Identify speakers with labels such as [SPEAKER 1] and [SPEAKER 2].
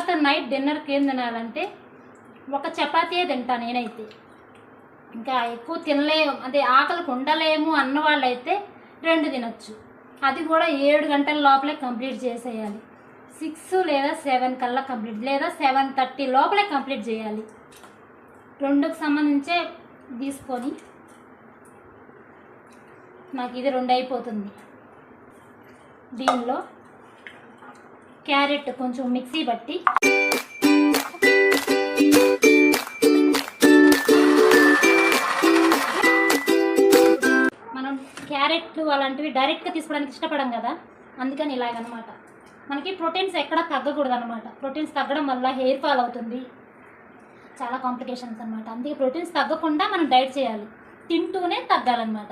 [SPEAKER 1] తర్వాత నైట్ డిన్నర్కి ఏం తినాలంటే ఒక చపాతీయే తింటా నేనైతే. ఇంకా ఎక్కువ తినలేము, అదే ఆకలికి ఉండలేము అన్న వాళ్ళైతే 2 తినచ్చు. అది కూడా 7 గంటల లోపలే కంప్లీట్ చేసేయాలి. 6 లేదా 7 కల్లా కంప్లీట్, లేదా 7:30 లోపలే కంప్లీట్ చేయాలి. 2కి సంబంధించే తీసుకొని నాకు ఇది 2 అయిపోతుంది. దీనిలో క్యారెట్ కొంచెం మిక్సీ బట్టి మనం క్యారెట్లు అలాంటివి డైరెక్ట్గా తీసుకోవడానికి ఇష్టపడం కదా, అందుకని ఇలాగనమాట. మనకి ప్రోటీన్స్ ఎక్కడ తగ్గకూడదు అనమాట. ప్రోటీన్స్ తగ్గడం వల్ల హెయిర్ ఫాల్ అవుతుంది, చాలా కాంప్లికేషన్స్ అనమాట. అందుకే ప్రోటీన్స్ తగ్గకుండా మనం డైట్ చేయాలి, తింటూనే తగ్గాలన్నమాట.